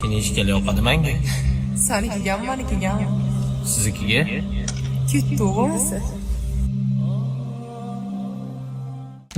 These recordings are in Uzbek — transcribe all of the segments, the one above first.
Seni ishkal yoqadi menga. Senikiga manikiga. Siznikiga? To'g'risi.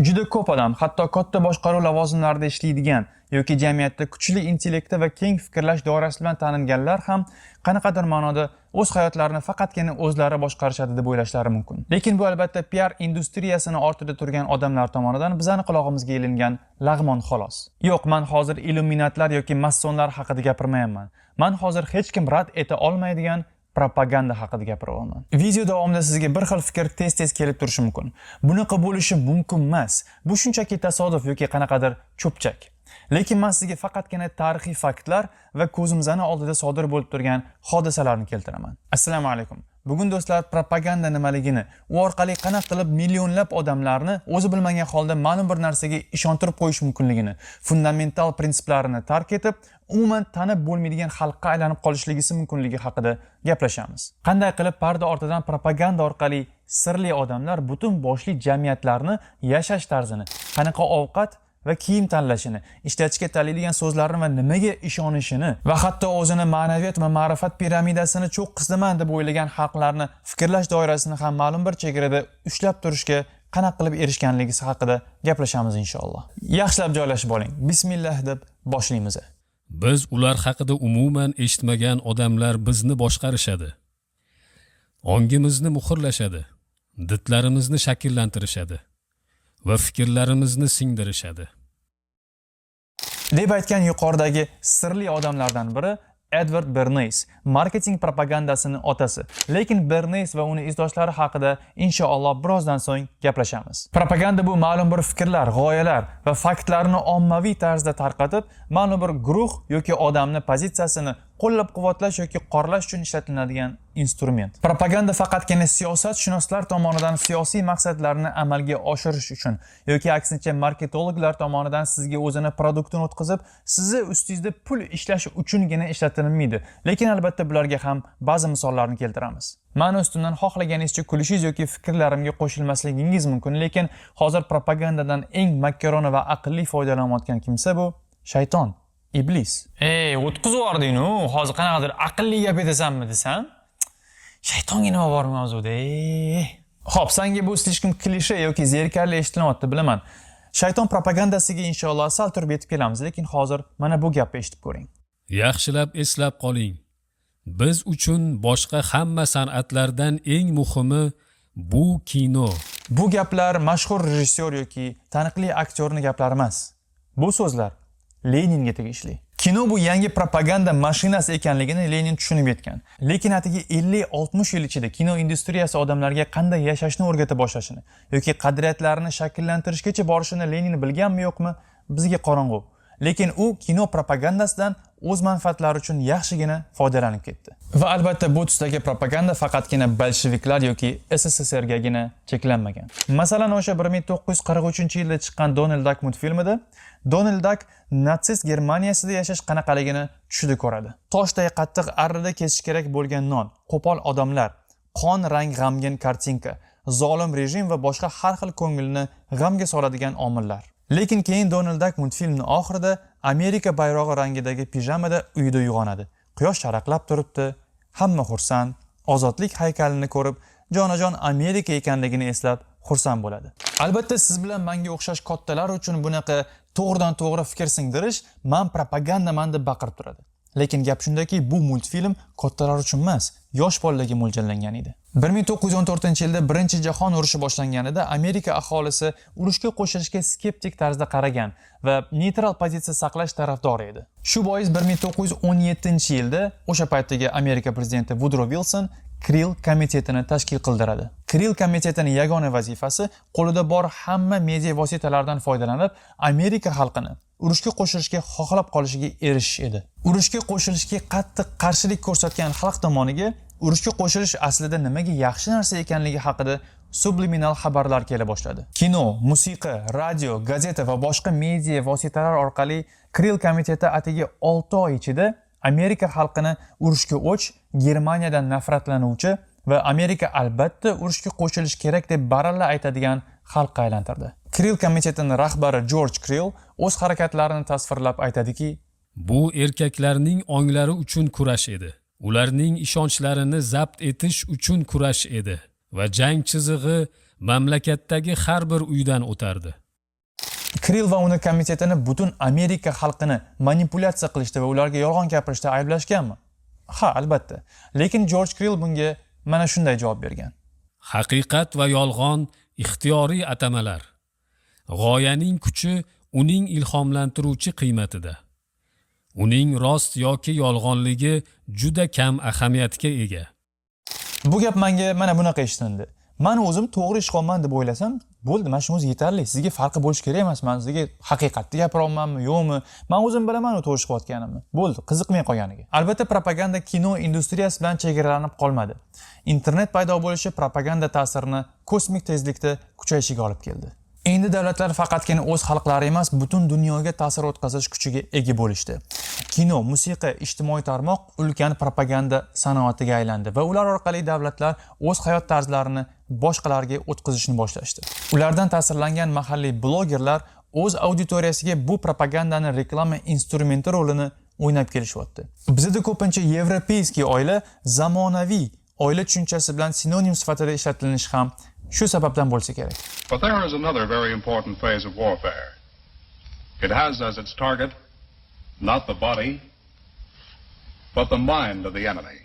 Juda ko'p odam, hatto katta boshqaruv lavozimlarida ishlaydigan yoki jamiyatda kuchli intellekti va keng fikrlash doirasi bilan tanilganlar ham qanaqadir ma'noda o'z hayotlarini faqatgina o'zlari boshqarishadi deb o'ylashlari mumkin. Lekin bu albatta PR industriyasini ortida turgan odamlar tomonidan bizning qulog'imizga ilingan lag'mon xolos. Yo'q, men hozir illuminatlar yoki massonlar haqida gapirmayapman. Men hozir hech kim rad eta olmaydigan propaganda haqida gapiryapman. Video davomida sizga bir xil fikr tez-tez kelib turishi mumkin. Bunaqa bo'lishi mumkin emas. Bu shunchaki tasodif yoki qanaqadir cho'pchak. Lekin men sizga faqatgina tarixiy faktlar va ko'zimizning oldida sodir bo'lib turgan hodisalarni keltiraman. Assalomu alaykum. Bugun do'stlar propaganda nimaligini, u orqali qanaqa qilib millionlab odamlarni o'zi bilmagan holda ma'lum bir narsaga ishontirib qo'yish mumkinligini, fundamental prinsiplarini tark etib, umuman tanib bo'lmaydigan xalqqa aylanib qolishligisi mumkinligi haqida gaplashamiz. Qanday qilib parda ortidan propaganda orqali sirli odamlar butun boshli jamiyatlarni yashash tarzini, qanaqa ovqat va kiyim tanlashini, ishlatishga tanlaydigan so'zlarni va nimaga ishonishini va hatto o'zini ma'naviyat va ma'rifat piramidasini cho'q qislaman deb o'ylagan xalqlarni fikrlash doirasini ham ma'lum bir chegarada ushlab turishga qanaqa qilib erishganligi haqida gaplashamiz inshaalloh. Yaxshilab joylashib oling. Bismillah deb boshlaymiz. Biz ular haqida umuman eshitmagan odamlar bizni boshqarishadi. Ongimizni muhrlashadi, didlarimizni shakllantirishadi va fikrlarimizni singdirishadi. Deb aytgan yuqoridagi sirli odamlardan biri Edward Bernays, marketing propagandasining otasi. Lekin Bernays va uning izdoshlari haqida inshaalloh birozdan so'ng gaplashamiz. Propaganda bu ma'lum bir fikrlar, g'oyalar va faktlarni ommaviy tarzda tarqatib, ma'lum bir guruh yoki odamni pozitsiyasini qo'llab-quvvatlash yoki qoralash uchun ishlatiladigan instrument. Propaganda faqatgina siyosatshunoslar tomonidan siyosiy maqsadlarni amalga oshirish uchun yoki aksincha marketologlar tomonidan sizga o'zini produktini o'tkazib, sizni ustingizda pul ishlash uchungina ishlatilmaydi. Lekin albatta bularga ham ba'zi misollarni keltiramiz. Men ustimdan xohlaganingizcha kulishingiz yoki fikrlarimga qo'shilmasligingiz mumkin, lekin hozir propagandadan eng makkarona va aqlli foydalanayotgan kimsa bu shayton. Iblis. O'tkazib yubording-ku, hozir qanaqadir aqlli gap etasanmi desam? Shaytonga nima bor mavzuda? Xo'p, senga bu slishkim klishe yoki zerikarli eshitilyapti, bilaman. Shayton propagandasiga inshaalloh sal turib yetib kelamiz, lekin hozir mana bu gapni eshitib ko'ring. Yaxshilab eslab qoling. Biz uchun boshqa hamma san'atlardan eng muhimi bu kino. Bu gaplar mashhur rejissyor yoki taniqli aktyorning gaplari emas. Bu so'zlar Leninga tegishli. Kino bu yangi propaganda mashinasi ekanligini Lenin tushunib yetgan. Lekin atigi 50-60 yil ichida kino industriyasi odamlarga qanday yashashni o'rgata boshlashini yoki qadriyatlarini shakllantirishgacha borishini Lenin bilganmi yo'qmi, bizga qorong'u. Lekin u kino propagandasidan o'z manfaatlari uchun yaxshigina foydalanib ketdi. Va albatta bu tusdagi propaganda faqatgina bolsheviklar yoki SSSRgagina cheklanmagan. Masalan, o'sha 1943-yilda chiqqan Donald Duck multfilmida Donald Duck natsist Germaniyasida yashash qanaqaligini tushida ko'radi. Toshday qattiq arrida kesish kerak bo'lgan non, qo'pol odamlar, qon rang g'amgin kartinka, zolim rejim va boshqa har xil ko'ngilni g'amga soladigan omillar. Lekin keyin Donald Duck multfilmning oxirida Amerika bayrog'i rangidagi pijamada uyida uyg'onadi. Quyosh sharaqlab turibdi, hamma xursand, ozodlik haykalini ko'rib, jonajon Amerika ekanligini eslab xursand bo'ladi. Albatta siz bilan menga o'xshash kattalar uchun bunaqa to'g'ridan to'g'ri fikr singdirish men propagandaman deb baqirib turadi. Lekin gap shundaki, bu multfilm kattalar uchun emas, yosh bolalarga mo'ljallangan edi. 1914-yilda Birinchi jahon urushi boshlanganida Amerika aholisi urushga qo'shilishga skeptik tarzda qaragan va neytral pozitsiya saqlash tarafdori edi. Shu bois 1917-yilda o'sha paytdagi Amerika prezidenti Woodrow Wilson Krill komitetini tashkil qildiradi. Krill komitetining yagona vazifasi qo'lida bor hamma media vositalaridan foydalanib, Amerika xalqini urushga qo'shilishga xohlab qolishiga erishish edi. Urushga qo'shilishga qattiq qarshilik ko'rsatgan xalq tomoniga urushga qo'shilish aslida nimaga yaxshi narsa ekanligi haqida subliminal xabarlar kela boshladi. Kino, musiqa, radio, gazeta va boshqa media vositalar orqali Krill komiteti atigi 6 oy ichida Amerika xalqini urushga o'ch, Germaniyadan nafratlanuvchi va Amerika albatta urushga qo'shilish kerak deb baralla aytadigan xalqqa aylantirdi. Krill komitetining rahbari George Krill o'z harakatlarini tasvirlab aytadiki, Bu erkaklarning onglari uchun kurash edi. Ularning ishonchlarini zabt etish uchun kurash edi va jang chizig'i mamlakatdagi har bir uydan o'tardi. Krill va uni komitetini butun Amerika xalqini manipulyatsiya qilishda va ularga yolg'on gapirishda ayblashganmi? Ha, albatta. Lekin George Krill bunga mana shunday javob bergan. Haqiqat va yolg'on ixtiyoriy atamalar. G'oyaning kuchi uning ilhomlantiruvchi qiymatida. Uning rost yoki yolg'onligi juda kam ahamiyatga ega. Bu gap menga mana bunaqa eshitindi. Men o'zim to'g'ri ish qilman deb o'ylasam, bo'ldi, mana shunisi yetarli. Sizga farqi bo'lish kerak emas. Men sizga haqiqatni gapiryapmanmi, yo'qmi? Men o'zim bilaman u to'g'ri ish qilayotganimni. Bo'ldi, qiziqmay qolganiga. Albatta, propaganda kino industriyasi bilan chegaralanib qolmadi. Internet paydo bo'lishi propaganda ta'sirini kosmik tezlikda kuchayishiga olib keldi. Endi davlatlar faqatgina o'z xalqlari emas, butun dunyoga ta'sir o'tkazish kuchiga ega bo'lishdi. Kino, musiqa, ijtimoiy tarmoq ulkan propaganda sanoatiga aylandi va ular orqali davlatlar o'z hayot tarzlarini boshqalarga o'tkazishni boshlashdi. Ulardan ta'sirlangan mahalliy blogerlar o'z auditoriyasiga bu propagandani reklama instrumenti rolini o'ynab kelishyapti. Bizda ko'pincha yevropeyskiy oila zamonaviy oila tushunchasi bilan sinonim sifatida ishlatilinishi ham shu sababdan bo'lsa kerak. But there is another very important phase of warfare. It has as its target not the body, but the mind of the enemy.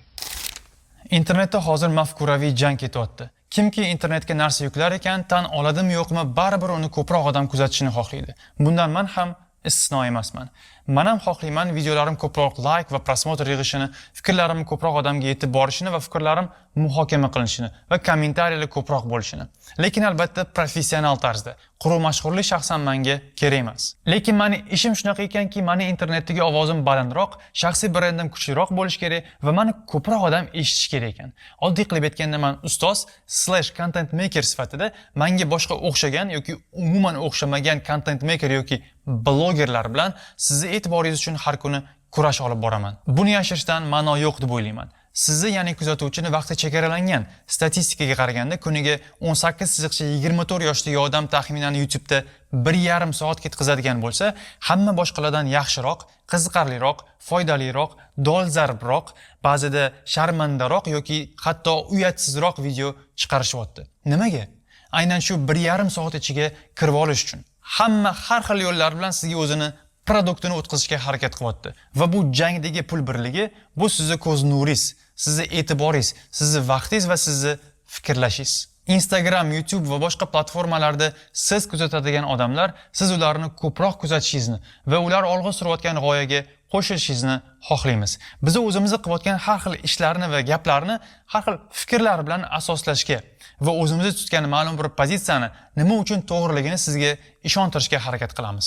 Internetda hozir mafkuraviy jang ketyapti. Kimki internetga narsa yuklar ekan, tan oladimi yo'qmi, baribir uni ko'proq odam kuzatishini xohlaydi. Bundan men ham istisno emasman. Men ham xohlayman videolarim ko'proq like va prosmotr yig'ishini, fikrlarim ko'proq odamga yetib borishini va fikrlarim muhokama qilinishini va kommentariyalar ko'proq bo'lishini. Lekin albatta professional tarzda. Quruq mashhurlik shaxsan menga kerak emas. Lekin meni ishim shunaqa ekanki, meni internetdagi ovozim balandroq, shaxsiy brendim kuchliroq bo'lish kerak va meni ko'proq odam eshitish kerak ekan. Oddiy qilib aytganda men ustoz/content maker sifatida menga boshqa o'xshagan yoki umuman o'xshamagan content maker yoki blogerlar bilan sizni e'tiboringiz uchun har kuni kurash olib boraman. Buni yashirishdan ma'no yo'q deb o'ylayman. Sizni, ya'ni kuzatuvchini vaqti chegaralangan statistikaga qaraganda kuniga 18-24 yoshdagi odam taxminan YouTube'da 1,5 soat ketkazadigan bo'lsa, hamma boshqalardan yaxshiroq, qiziqarliroq, foydaliroq, dolzarbroq, ba'zida sharmandaroq yoki hatto uyatsizroq video chiqarishyapti. Nimaga? Aynan shu 1,5 soat ichiga kirib olish uchun. Hamma har xil yo'llar bilan sizga o'zini produktini o'tkazishga harakat qilyapti. Va bu jangdagi pul birligi, bu sizni ko'z nuringiz, sizni e'tiboringiz, sizni vaqtingiz va sizni fikrlashingiz. Instagram, YouTube va boshqa platformalarda siz kuzatadigan odamlar, siz ularni ko'proq kuzatishingizni va ular olg'a surayotgan g'oyaga qo'shilishingizni xohlaymiz. Biz o'zimizga qilayotgan har xil ishlarni va gaplarni har xil fikrlar bilan asoslashga va o'zimizga tutgan ma'lum bir pozitsiyani nima uchun to'g'riligini sizga ishontirishga harakat qilamiz.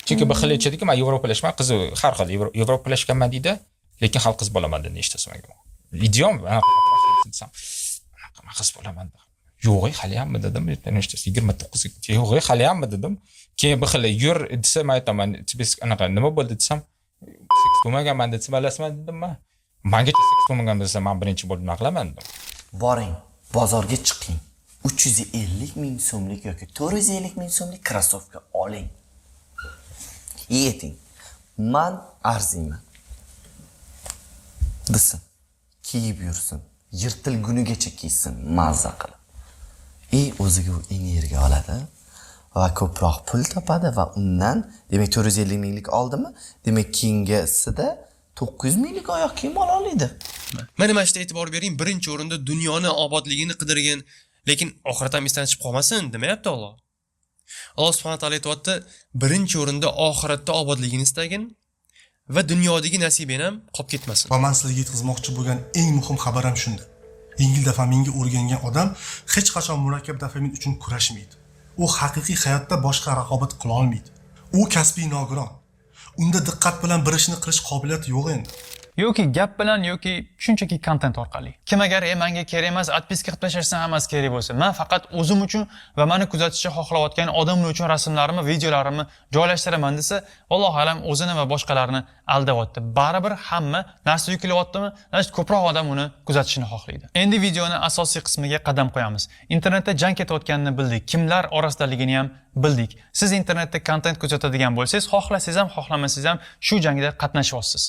Chunki bir xil aytadiki, men yevropalashman, qizi har xil yevropalashganman deydi, lekin hal qiz bo'laman deb eshitasan. Idiom, anaqa qiz bo'laman. Yo'q, hali hammi dedim, 29 yo'q, hali hammi dedim. Keyin bir xil yur desa, men aytaman, anaqa nima bo'ldi desam, seks bo'lmaganman desa, bilasizmi dedim-mi? Mengacha seks bo'lmagan desa, men birinchi bo'lib nima qilaman dedim. Boring, bozorga chiqing. 350 ming so'mlik yoki 450 ming so'mlik krossovka oling. Yeting. Men arziyman. Desin. Kiyib yursin. Yirtilgunigacha kiysin, mazza qilib. O'ziga energiya oladi va ko'proq pul topadi va undan, demak 450 minglik oldimi? Demak keyingisida 900 minglik oyoq kiyim ola oladi. Mana mana shunday e'tibor bering, birinchi o'rinda dunyoni obodligini qidirgan, lekin oxirat ham esdan chiqib qolmasin demayapti Alloh. Alloh subhanahu va taolo aytayapti, birinchi o'rinda oxiratda obodligini istagin va dunyodagi nasibang ham qolib ketmasin. Va men sizlarga yetkazmoqchi bo'lgan eng muhim xabar ham shunda. Yengil dofaminga o'rgangan odam hech qachon murakkab dofamin uchun kurashmaydi. U haqiqiy hayotda boshqa raqobat qila olmaydi. U kasbiy nogiron. Unda diqqat bilan bir ishni qilish qobiliyati yo'q endi. yoki gap bilan yoki shunchaki kontent orqali. Kim agar menga kerak emas, отписка qilib tashlashdan hammasi kerak bo'lsa, men faqat o'zim uchun va meni kuzatishni xohlayotgan odamlar uchun rasmlarimni, videolarimni joylashtiraman desa, Alloh alam o'zini va boshqalarni aldayapti. Baribir hamma narsa yuklayaptimi, ko'proq odam uni kuzatishni xohlaydi. Endi videoni asosiy qismiga qadam qo'yamiz. Internetda jang ketayotganini bildik, kimlar orasidaligini ham bildik. Siz internetda kontent kuzatadigan bo'lsangiz, xohlasangiz ham, xohlamasangiz ham shu jangda qatnashyapsiz.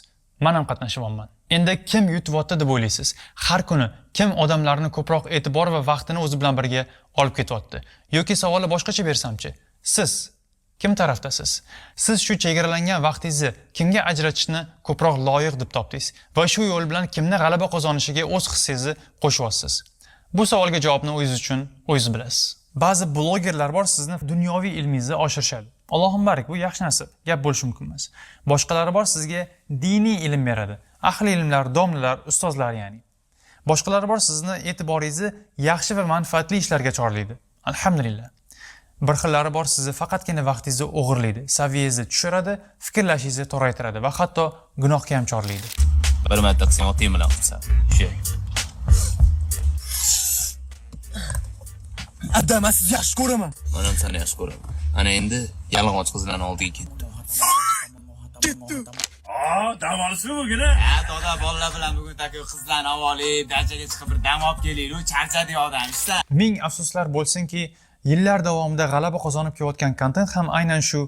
Men ham qatnashyapman. Endi kim yutyapti deb o'ylaysiz? Har kuni kim odamlarni ko'proq e'tibor va vaqtini o'zi bilan birga olib ketyapti? Yoki savolni boshqacha bersamchi? Siz kim tarafdasiz? Siz shu chegaralangan vaqtingizni kimga ajratishni ko'proq loyiq deb topdingiz va shu yo'l bilan kimni g'alaba qozonishiga o'z hissingizni qo'shyapsiz? Bu savolga javobni o'zingiz uchun o'zingiz bilasiz. Ba'zi blogerlar bor, sizni dunyoviy ilmingizni oshirishadi. Allohim barik, bu yaxshi narsa, gap bo'lishi mumkin emas. Boshqalari bor, sizga diniy ilm beradi. Ahli ilmlar, domlalar, ustozlar ya'ni. Boshqalari bor, sizni e'tiboringizni yaxshi va manfaatli ishlarga chorlaydi. Alhamdulillah. Bir xillari bor, sizni faqatgina vaqtingizni o'g'irlaydi, saviyangizni tushiradi, fikrlashingizni toraytiradi va hatto gunohga ham chorlaydi. Bir marta qilsang otang bilan qilsan. Shu. Adama siz yaxshi ko'raman. Men ham seni yaxshi ko'raman. Ana endi yalang'och qizlarning oldiga ketdi. Dam olismi bugün? Ha, doda bolalar bilan bugun taka qizlarni olib, dachaga chiqib bir dam olib kelaylik. Charchadik odamsiz. Ming afsuslar bo'lsinki, yillar davomida g'alaba qozonib kelayotgan kontent ham aynan shu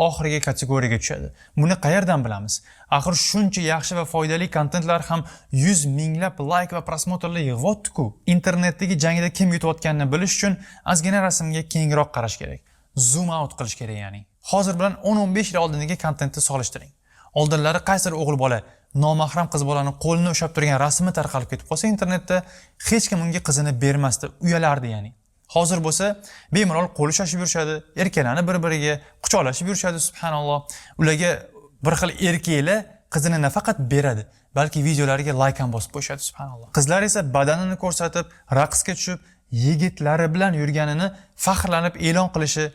oxirgi kategoriyaga tushadi. Buni qayerdan bilamiz? Axir shuncha yaxshi va foydali kontentlar ham 100 minglab like va prosmotrlar yig'yapti-ku. Internetdagi jangda kim yutayotganini bilish uchun ozgina rasmga kengroq qarash kerak. Zoom out qilish kerak ya'ni. Hozir bilan 10-15 yil oldingi kontentni solishtiring. Oldinlari qaysidir o'g'il bola nomahram qiz bolani qo'lini ushlab turgan rasmi tarqalib ketib qolsa, internetda hech kim unga qizini bermasdi, uyalardi ya'ni. Hozir bo'lsa, bemalol qo'l ushlashib yurishadi, erkaklarni bir-biriga quchoqlashib yurishadi, subhanalloh. Ularga bir xil erkaklar qizini nafaqat beradi, balki videolariga like ham bosib qo'yishadi, subhanalloh. Qizlar esa badanini ko'rsatib, raqsga tushib, yigitlari bilan yurganini faxrlanib e'lon qilishi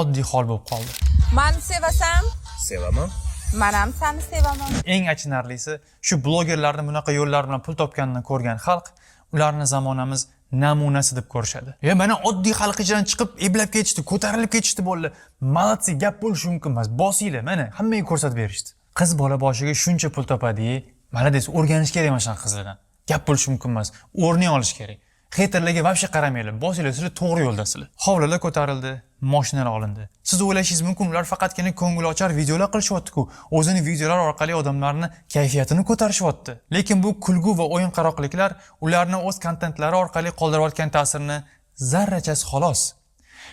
oddiy hol bo'lib qoldi. Mani sevasam, Sevaman. men ham seni sevaman. Eng achinarlisi, shu blogerlarning bunaqa yo'llar bilan pul topganini ko'rgan xalq ularni zamonamiz namunasi deb ko'rishadi. Mana oddiy xalq ichidan chiqib, eblab ketishdi, ko'tarilib ketishdi bo'ldi. Malatsi, gap bo'lishi mumkin emas. Bosinglar, mana hammaga ko'rsatib berishdi. Qiz bola boshiga shuncha pul topadi, malades, o'rganish kerak mana shunaqa qizlardan. Gap bo'lishi mumkin emas. O'rniy olish kerak. Xeyterlarga vobshe qaramanglar. Bosinglar, sizlar to'g'ri yo'ldasizlar. Hovlilar ko'tarildi, mashinalar olindi. Siz o'ylashingiz mumkin, ular faqatgina ko'ngilochar videolar qilishyapti-ku. O'zini videolar orqali odamlarni kayfiyatini ko'tarishyapti. Lekin bu kulgu va o'yin qaroqliklar ularni o'z kontentlari orqali qoldirayotgan ta'sirini zarrachasi xolos.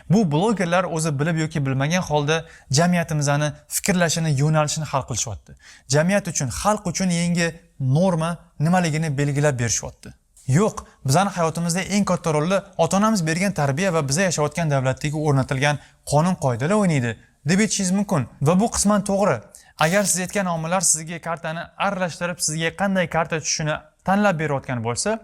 Bu blogerlar o'zi bilib yoki bilmagan holda jamiyatimizning fikrlashini, yo'nalishini hal qilishyapti. Jamiyat uchun, xalq uchun yangi norma nimaligini belgilab berishyapti. Yo'q, bizning hayotimizda eng katta rolni ota-onamiz bergan tarbiya va biz yashayotgan davlatdagi o'rnatilgan qonun-qoidalar o'ynaydi deb aytishingiz mumkin va bu qisman to'g'ri. Agar siz aytgan omillar sizga kartani aralashtirib, sizga qanday karta tushishini tanlab berayotgan bo'lsa,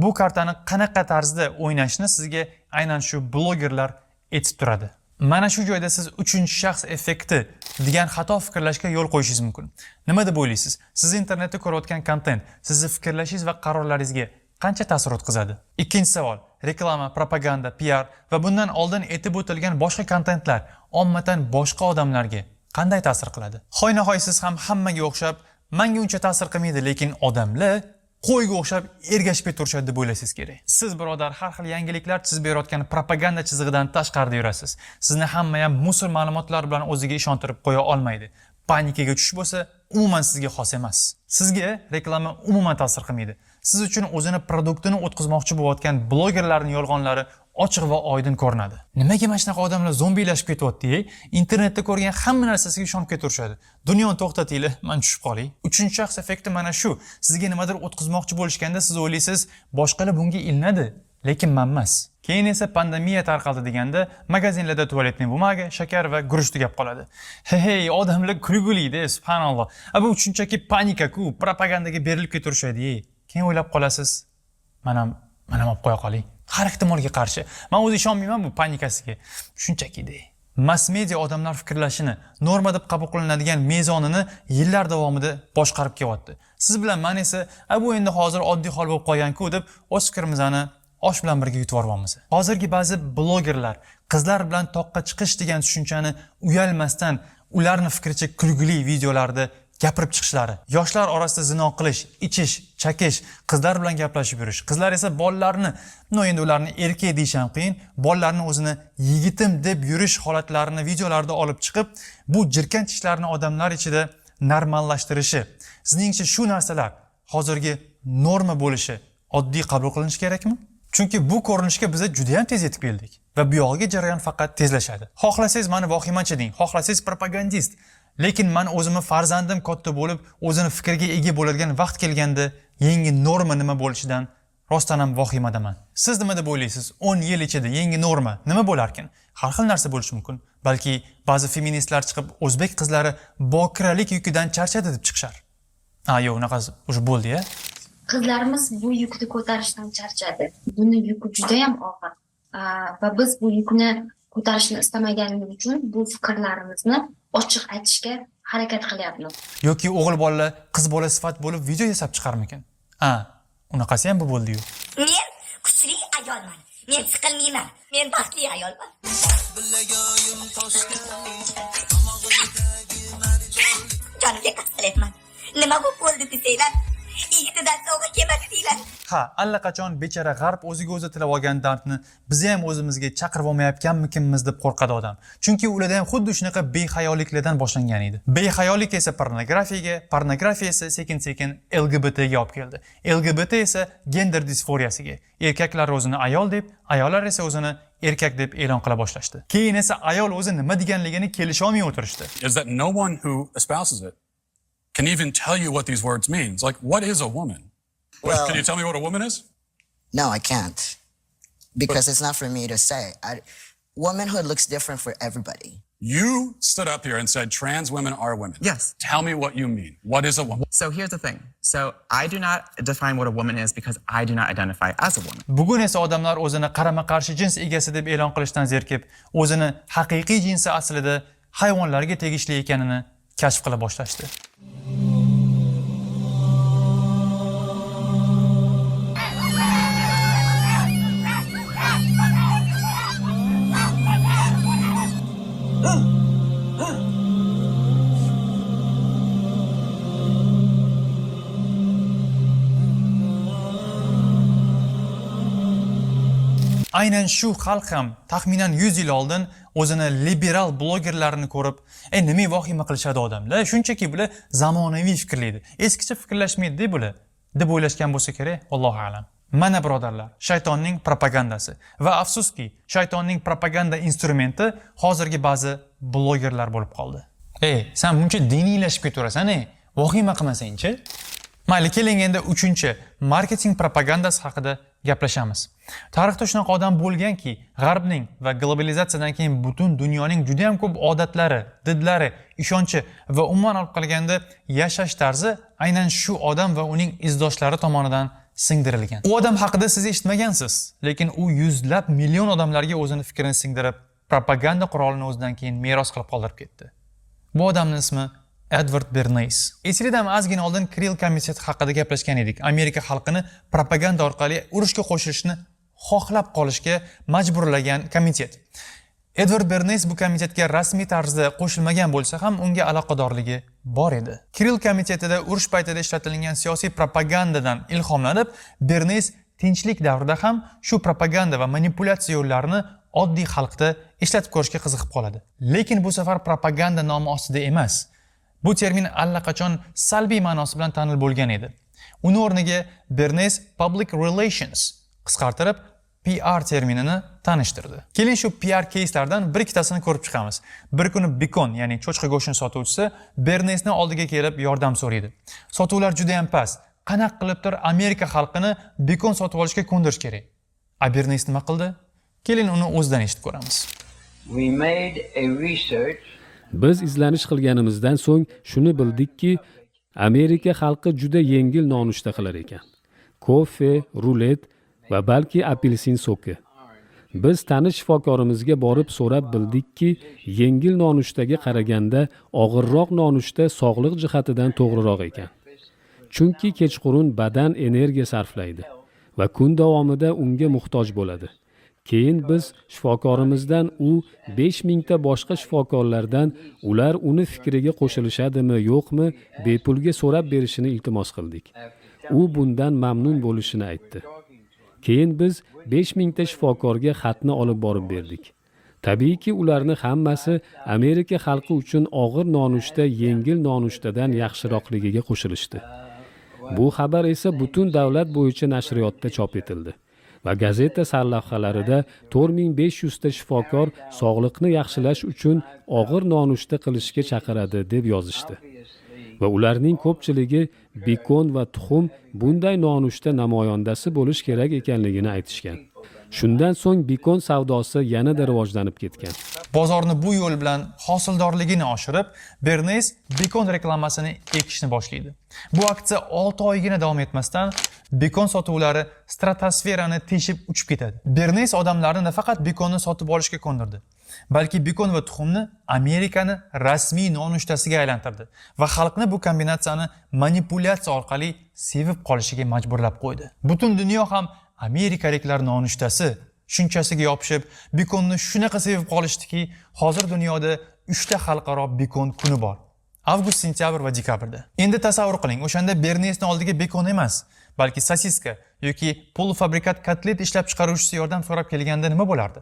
bu kartani qanaqa tarzda o'ynashni sizga aynan shu blogerlar aytib turadi. Mana shu joyda siz uchinchi shaxs effekti degan xato fikrlashga yo'l qo'yishingiz mumkin. Nima deb o'ylaysiz? Siz internetda ko'rayotgan kontent sizni fikrlashingiz va qarorlaringizga qancha ta'sir o'tkazadi? Ikkinchi savol: reklama, propaganda, PR va bundan oldin aytib o'tilgan boshqa kontentlar ommatan boshqa odamlarga qanday ta'sir qiladi? Hoynahoy siz ham hammaga o'xshab, menga uncha ta'sir qilmaydi, lekin odamlar qo'yga o'xshab ergashib turishadi deb o'ylaysiz kerak. Siz birodar har xil yangiliklar chizib berayotgan propaganda chizig'idan tashqarida yurasiz. Sizni hamma ham musl ma'lumotlar bilan o'ziga ishontirib qo'ya olmaydi. Panikaga tushish bo'lsa, umuman sizga xos emas. Sizga reklama umuman ta'sir qilmaydi. Siz uchun o'zini produktini o'tkazmoqchi bo'layotgan blogerlarning yolg'onlari ochiq va oydin ko'rinadi. Nimaga mana shunaqa odamlar zombilashib ketyapti? Internetda ko'rgan hamma narsasiga ishonib keturishadi. Dunyoni to'xtatinglar, men tushib qolay. Uchinchi shaxs effekti mana shu. Sizga nimadir o'tkazmoqchi bo'lishganda siz o'ylaysiz, boshqalar bunga ilinadi, lekin men emas. Keyin esa pandemiya tarqaldi deganda magazinlarda tualetning bumaga, shakar va guruch tugab qoladi. Hey, odamlar kulgulikda, subhanalloh. Bu shunchaki panika-ku, propagandaga berilib keturishadi. Keyin o'ylab qolasiz, mana olib qo'ya qoling. Har ehtimolga qarshi. Men o'zi ishonmayman bu panikasiga. Shunchaki-da. mass media odamlar fikrlashini, norma deb qabul qilinadigan mezonini yillar davomida boshqarib kelyapti. Siz bilan men esa, bu endi hozir oddiy hol bo'lib qolgan-ku deb o'z fikrimizni osh bilan birga yutib yuboramiz. Hozirgi ba'zi blogerlar qizlar bilan toqqa chiqish degan tushunchani uyalmasdan ularning fikricha kulgili videolarda gapirib chiqishlari, yoshlar orasida zino qilish, ichish, chakish, qizlar bilan gaplashib yurish, qizlar esa bolalarni, endi ularni erkak deyish ham qiyin, bolalarni o'zini yigitim deb yurish holatlarini videolarda olib chiqib, bu jirkanch ishlarni odamlar ichida normallashtirishi. Sizningcha shu narsalar hozirgi norma bo'lishi oddiy qabul qilinishi kerakmi? Chunki bu ko'rinishga biz juda ham tez yetib keldik va bu yog'iga jarayon faqat tezlashadi. Xohlasangiz meni vahimachi deng, xohlasangiz propagandist. Lekin men o'zimni farzandim katta bo'lib, o'zini fikriga ega bo'ladigan vaqt kelganda yangi norma nima bo'lishidan rostdan ham vahimadaman. Siz nima deb o'ylaysiz? 10 yil ichida yangi norma nima bo'larkin? Har xil narsa bo'lishi mumkin. Balki ba'zi feministlar chiqib o'zbek qizlari bokiralik yukidan charchadi deb chiqishar. Yo'q, unaqasi o'sha bo'ldi-ya. Qizlarimiz bu yukni ko'tarishdan charchadi. Buni yuki juda ham og'ir. Va biz bu yukni ko'tarishni istamaganimiz uchun bu fikrlarimizni ochiq aytishga harakat qilyapmiz. Yoki o'g'il bolalar qiz bola sifat bo'lib video yasab chiqarmikan? Unaqasi ham bo'ldi-yu. Men kuchli ayolman. Men siqilmayman. Men baxtli ayolman. Jonimga qasd qilyapman. Nima bo'ldi desanglar? Ikkidan sovg'a kelmadi deylar. Allaqachon bechara g'arb o'ziga o'zi tilab olgan dardni biz ham o'zimizga chaqirib olmayotganmikimiz deb qo'rqadi odam. Chunki ularda ham xuddi shunaqa behayoliklardan boshlangan edi. Behayolik esa pornografiyaga, pornografiya esa sekin-sekin LGBTga olib keldi. LGBT esa gender disforiyasiga. Erkaklar o'zini ayol deb, ayollar esa o'zini erkak deb e'lon qila boshlashdi. Keyin esa ayol o'zi nima deganligini kelisha olmay o'tirishdi. Is that no one who espouses it can even tell you what these words mean. It's like, what is a woman? Well, can you tell me what a woman is? No, I can't. Because it's not for me to say. Womanhood looks different for everybody. You stood up here and said trans women are women. Yes. Tell me what you mean. What is a woman? So here's the thing. So I do not define what a woman is because I do not identify as a woman. Bugun esa odamlar o'zini qarama-qarshi jins egasi deb e'lon qilishdan zerikib, o'zini haqiqiy jinsi aslida hayvonlarga tegishli ekanini kashf qila boshlashdi. Aynan shu xalq ham taxminan 100 yil oldin o'zini liberal blogerlarini ko'rib, nima vahima qilishadi odamlar, shunchaki bular zamonaviy fikrlaydi, eskicha fikrlashmaydi bular deb o'ylashgan bo'lsa kerak, Allohu a'lam. Mana birodarlar, shaytonning propagandasi va afsuski, shaytonning propaganda instrumenti hozirgi ba'zi blogerlar bo'lib qoldi. Sen buncha diniylashib ketaverasan, vahima qilmasang-chi? Mayli, keling endi 3-chi marketing propagandasi haqida gaplashamiz. Tarixda shunaqa odam bo'lganki, g'arbning va globalizatsiyadan keyin butun dunyoning juda ham ko'p odatlari, didlari, ishonchi va umuman olib qolganda yashash tarzi aynan shu odam va uning izdoshlari tomonidan singdirilgan. U odam haqida siz eshitmagansiz, lekin u yuzlab million odamlarga o'zini fikrini singdirib, propaganda qurolini o'zidan keyin meros qilib qoldirib ketdi. Bu odamning ismi Edward Bernays. Esingizda ozgina oldin Krill komiteti haqida gaplashgan edik. Amerika xalqini propaganda orqali urushga qo'shilishni xohlab qolishga majburlagan komitet. Edward Bernays bu komitetga rasmiy tarzda qo'shilmagan bo'lsa ham unga aloqadorligi bor edi. Krill komitetida urush paytida ishlatilgan siyosiy propagandadan ilhomlanib, Bernays tinchlik davrida ham shu propaganda va manipulyatsiya yo'llarini oddiy xalqda ishlatib ko'rishga qiziqib qoladi. Lekin bu safar propaganda nomi ostida emas. Bu termin allaqachon salbiy ma'nosi bilan tanilib bo'lgan edi. Uni o'rniga Bernays Public Relations qisqartirib PR terminini tanishtirdi. Keling shu PR keyslardan bir ikkitasini ko'rib chiqamiz. Bir kuni Bacon, ya'ni cho'chqa go'shtini sotuvchisi Bernaysning oldiga kelib yordam so'raydi. Sotuvlar juda ham past. Qanaqa qilibdir Amerika xalqini Bacon sotib olishga ko'ndirish kerak. Bernays nima qildi? Keling uni o'zidan eshitib ko'ramiz. We made a research. Biz izlanish qilganimizdan so'ng shuni bildikki, Amerika xalqi juda yengil nonushta qilar ekan. Kofe, rulet va balki apelsin soki. Biz tanish shifokorimizga borib so'rab bildikki, yengil nonushtaga qaraganda og'irroq nonushta sog'liq jihatidan to'g'riroq ekan. Chunki kechqurun badan energiya sarflaydi va kun davomida unga muhtoj bo'ladi. Keyin biz shifokorimizdan u 5000 ta boshqa shifokorlardan ular uni fikriga qo'shilishadimi, yo'qmi, bepulga so'rab berishini iltimos qildik. U bundan mamnun bo'lishini aytdi. Keyin biz 5000 ta shifokorga xatni olib borib berdik. Tabiiyki, ularni hammasi Amerika xalqi uchun og'ir nonushta yengil nonushtadan yaxshiroqligiga qo'shilishdi. Bu xabar esa butun davlat bo'yicha nashriyotda chop etildi va gazeta sarlavhalarida 4500 ta shifokor sog'liqni yaxshilash uchun og'ir nonushta qilishga chaqiradi deb yozishdi. Va ularning ko'pchiligi bekon va tuxum bunday nonushta namoyandasi bo'lish kerak ekanligini aytishgan. Shundan so'ng bekon savdosi yanada rivojlanib ketgan. Bozorni bu yo'l bilan hosildorligini oshirib, Bernays bekon reklamasini ekishni boshlaydi. Bu aksiya 6 oygina davom etmasdan bekon sotuvlari stratosferani teshib uchib ketadi. Bernays odamlarni nafaqat bekonni sotib olishga ko'ndirdi, balki bekon va tuxumni Amerikani rasmiy nonushtasiga aylantirdi va xalqni bu kombinatsiyani manipulyatsiya orqali sevib qolishiga majburlab qo'ydi. Butun dunyo ham Amerikaliklar nonushtasi tushunchasiga yopishib, bekonni shunaqa sevib qolishdiki, hozir dunyoda 3 ta xalqaro bekon kuni bor. Avgust, sentyabr va dekabrda. Endi tasavvur qiling, o'shanda Bernaysning oldiga bekon emas, balki sosiska yoki polufabrikat kotlet ishlab chiqaruvchisi yordam so'rab kelganda nima bo'lardi?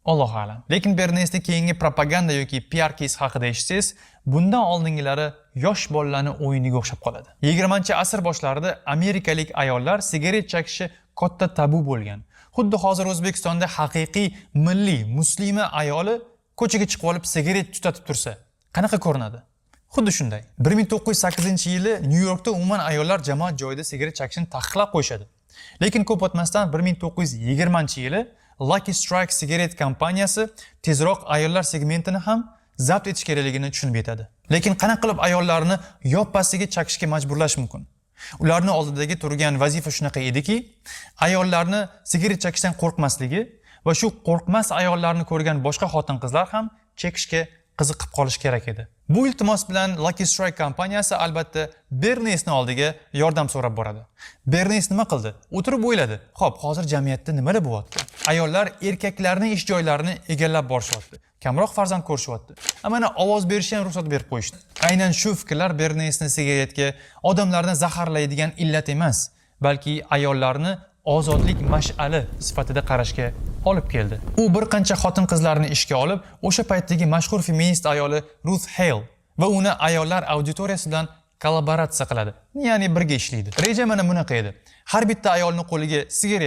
Allohu a'lam. Lekin Bernaysning keyingi propaganda yoki PR kes haqida eshitsangiz, bundan oldingilari yosh bolalarning o'yiniga o'xshab qoladi. 20-asr boshlarida amerikalik ayollar sigaret chekishi katta tabu bo'lgan. Xuddi hozir O'zbekistonda haqiqiy milliy muslima ayoli ko'chaga chiqib olib sigaret tutatib tursa, qanaqa ko'rinadi? Xuddi shunday. 1908-yili Nyu-Yorkda umuman ayollar jamoat joyida sigaret chekishni taqiqlab qo'yishadi. Lekin ko'p o'tmasdan 1920-yili Lucky Strike sigaret kompaniyasi tezroq ayollar segmentini ham zabt etish kerakligini tushunib yetadi. Lekin qanaqa qilib ayollarni yoppasiga chekishga majburlash mumkin? Ularning oldidagi turgan vazifa shunaqa ediki, ayollarni sigaret chekishdan qo'rqmasligi va shu qo'rqmas ayollarni ko'rgan boshqa xotin-qizlar ham chekishga qiziqib qolish kerak edi. Bu iltimos bilan Lucky Strike kompaniyasi albatta Bernaysning oldiga yordam so'rab boradi. Bernays nima qildi? O'tirib o'yladi. Xo'p, hozir jamiyatda nimalar bo'lyapti? Ayollar erkaklarning ish joylarini egallab borishyapti. Kamroq farzand ko'rishyapti. Mana ovoz berishga ham ruxsat berib qo'yishdi. Aynan shu fikrlar Bernaysni sigaretga odamlarni zaharlaydigan illat emas, balki ayollarni ozodlik mash'ali sifatida qarashga olib keldi. U bir qancha xotin-qizlarni ishga olib, o'sha paytdagi mashhur feminist ayoli Ruth Hale va uni ayollar auditoriyasi bilan kollaboratsiya qiladi. Ya'ni birga ishlaydi. Reja mana bunaqa edi. Har bitta ayolning qo'liga sigaret